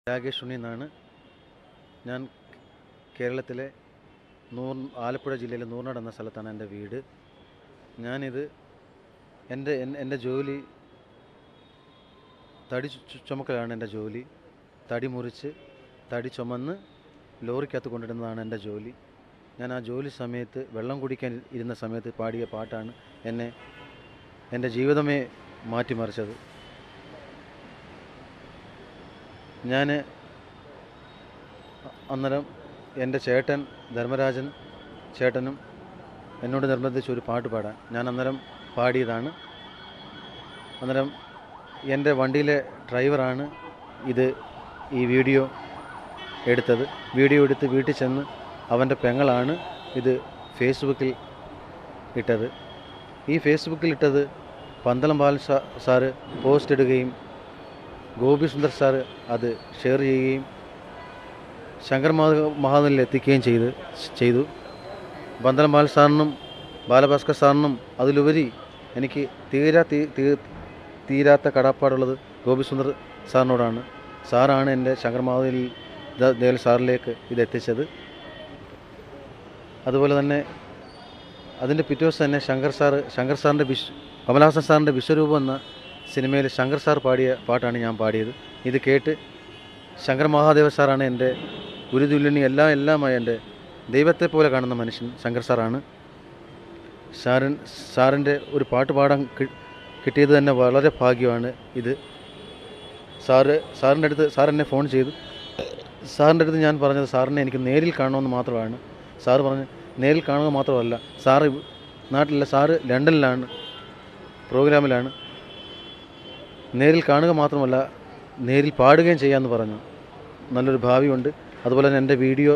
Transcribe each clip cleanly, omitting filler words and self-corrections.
രാകേഷ് ഉണ്ണി എന്നാണ്. ഞാൻ കേരളത്തിലെ ആലപ്പുഴ ജില്ലയിലെ നൂർനാട് എന്ന സ്ഥലത്താണ് എൻ്റെ വീട്. ഞാനിത് എൻ്റെ ജോലി തടി ചുമക്കലാണ്. എൻ്റെ ജോലി തടി മുറിച്ച് തടി ചുമന്ന് ലോറിക്കകത്ത് കൊണ്ടിടുന്നതാണ് എൻ്റെ ജോലി. ഞാൻ ആ ജോലി സമയത്ത് വെള്ളം കുടിക്കാൻ ഇരുന്ന സമയത്ത് പാടിയ പാട്ടാണ് എൻ്റെ ജീവിതമേ മാറ്റിമറിച്ചത്. ഞാൻ അന്നേരം എൻ്റെ ചേട്ടൻ ധർമ്മരാജൻ ചേട്ടനും എന്നോട് നിർബന്ധിച്ച് ഒരു പാട്ട് പാടാൻ ഞാൻ അന്നേരം പാടിയതാണ്. അന്നേരം എൻ്റെ വണ്ടിയിലെ ഡ്രൈവറാണ് ഈ വീഡിയോ എടുത്തത്. വീഡിയോ എടുത്ത് വീട്ടിൽ ചെന്ന് അവൻ്റെ പെങ്ങളാണ് ഇത് ഫേസ്ബുക്കിൽ ഇട്ടത്. ഈ ഫേസ്ബുക്കിൽ ഇട്ടത് പന്തളം ബാലൻ സാറ് പോസ്റ്റ് ഇടുകയും ഗോപി സുന്ദർ സാറ് അത് ഷെയർ ചെയ്യുകയും ശങ്കർ മഹാദേവനിൽ എത്തിക്കുകയും ചെയ്തു. പന്തളം ബാലൻ സാറിനും ബാലഭാസ്കർ സാറിനും അതിലുപരി എനിക്ക് തീരാത്ത കടപ്പാടുള്ളത് ഗോപി സുന്ദർ സാറിനോടാണ്. സാറാണ് എൻ്റെ ശങ്കർ മഹാദേവൻ സാറിലേക്ക് ഇതെത്തിച്ചത്. അതുപോലെ തന്നെ അതിൻ്റെ പിറ്റേ ദിവസം തന്നെ ശങ്കർ സാറിൻ്റെ കമലഹാസൻ സാറിൻ്റെ വിശ്വരൂപം എന്ന സിനിമയിൽ ശങ്കർ സാർ പാടിയ പാട്ടാണ് ഞാൻ പാടിയത്. ഇത് കേട്ട് ശങ്കർ മഹാദേവ സാറാണ് എൻ്റെ ഗുരുതുല്യനി എല്ലാമായി എൻ്റെ ദൈവത്തെ പോലെ കാണുന്ന മനുഷ്യൻ ശങ്കർ സാറാണ്. സാറിൻ്റെ ഒരു പാട്ട് പാടാൻ കിട്ടിയത് തന്നെ വളരെ ഭാഗ്യമാണ്. ഇത് സാറിൻ്റെ അടുത്ത് സാർ എന്നെ ഫോൺ ചെയ്തു. സാറിൻ്റെ അടുത്ത് ഞാൻ പറഞ്ഞത് സാറിനെ എനിക്ക് നേരിൽ കാണണമെന്ന് മാത്രമാണ്. സാറ് പറഞ്ഞ് നേരിൽ കാണുക മാത്രമല്ല, സാറ് നാട്ടിലല്ല, സാറ് ലണ്ടനിലാണ്, പ്രോഗ്രാമിലാണ്. നേരിൽ കാണുക മാത്രമല്ല, നേരിൽ പാടുകയും ചെയ്യാമെന്ന് പറഞ്ഞു. നല്ലൊരു ഭാവിയുണ്ട്. അതുപോലെ തന്നെ എൻ്റെ വീഡിയോ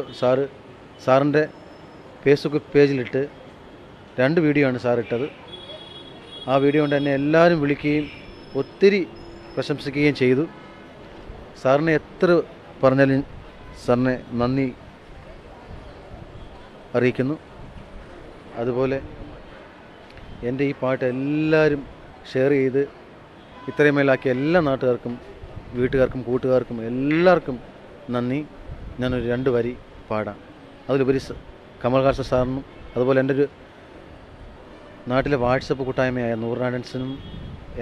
സാറിൻ്റെ ഫേസ്ബുക്ക് പേജിലിട്ട് 2 വീഡിയോ ആണ് സാർ ഇട്ടത്. ആ വീഡിയോ കൊണ്ട് എന്നെ എല്ലാവരും വിളിക്കുകയും ഒത്തിരി പ്രശംസിക്കുകയും ചെയ്തു. സാറിനെ എത്ര പറഞ്ഞാലും സാറിനെ നന്ദി അറിയിക്കുന്നു. അതുപോലെ എൻ്റെ ഈ പാട്ട് എല്ലാവരും ഷെയർ ചെയ്ത് ഇത്രയും മേലാക്കിയ എല്ലാ നാട്ടുകാർക്കും, വീട്ടുകാർക്കും, കൂട്ടുകാർക്കും എല്ലാവർക്കും നന്ദി. ഞാനൊരു 2 വരി പാടാം. അതിലുപരി കമൽഹാസൻ സാറിനും അതുപോലെ എൻ്റെ ഒരു നാട്ടിലെ വാട്സപ്പ് കൂട്ടായ്മയായ നൂർനാടൻസിനും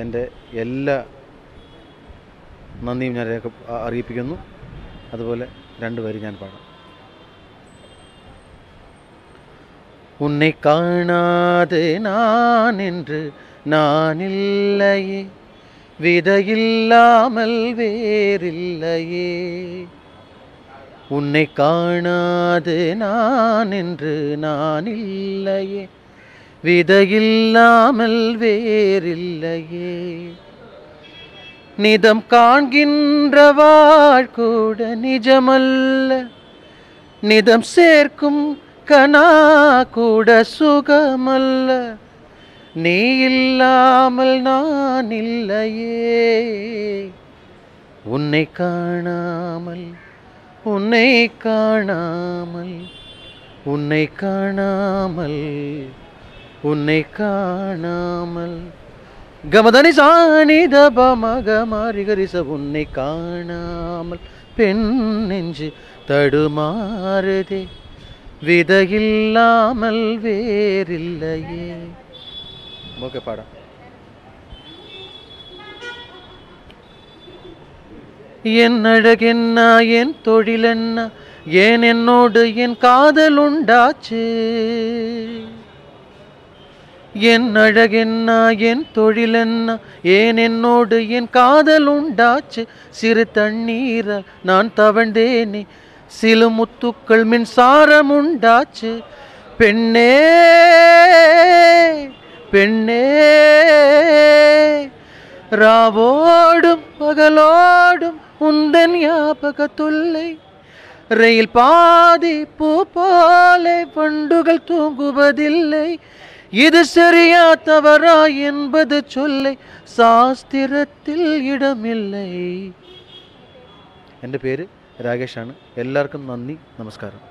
എൻ്റെ എല്ലാ നന്ദിയും ഞാൻ അറിയിപ്പിക്കുന്നു. അതുപോലെ 2 വരി ഞാൻ പാടാം. ഉന്നെ കാണാതെ നാനെன்று നാനില്ലയേ, വിതയില്ലാமல் வேறில்லையே. உன்னை காணாது நான் என்று நான் இல்லையே, விதையில்லாமல் வேறில்லையே. நிதம் காண்கின்ற வாழ்கூட நிஜமல்ல, நிதம் சேர்க்கும் கனா கூட சுகமல்ல. நீ இல்லாமல் நான் இல்லையே, உன்னை காணாமல் உன்னை காணாமல் உன்னை காணாமல் உன்னை காணாமல். கமதனி சாணித பமகமாரிகரிச. உன்னை காணாமல் பெண் நெஞ்சு தடுமாறுதே, விதையில்லாமல் வேறில்லையே. ஓகே பாடா. என் அழகென்ன என் தொழிலென்ன, ஏன் என்னோடு என் காதல் உண்டாச்சு. என் அழகென்ன என் தொழிலென்ன, ஏன் என்னோடு என் காதல் உண்டாச்சு. சிறு தண்ணீர நான் தவழ்ந்தேனே, சில முத்துக்கள் மின்சாரம் உண்டாச்சு. பெண்ணே பெண்ணே, ராவோடும் பகலோடும் உந்தன் ஞாபகத்துள்ளை. ரயில் பாதி பூ போலே வண்டுகள் தூங்குவதில்லை. இது சரியா தவறா என்பது சொல்லை, சாஸ்திரத்தில் இடமில்லை. എൻ്റെ പേര് രാകേഷാണ്. എല്ലാവർക്കും നന്ദി, നമസ്കാരം.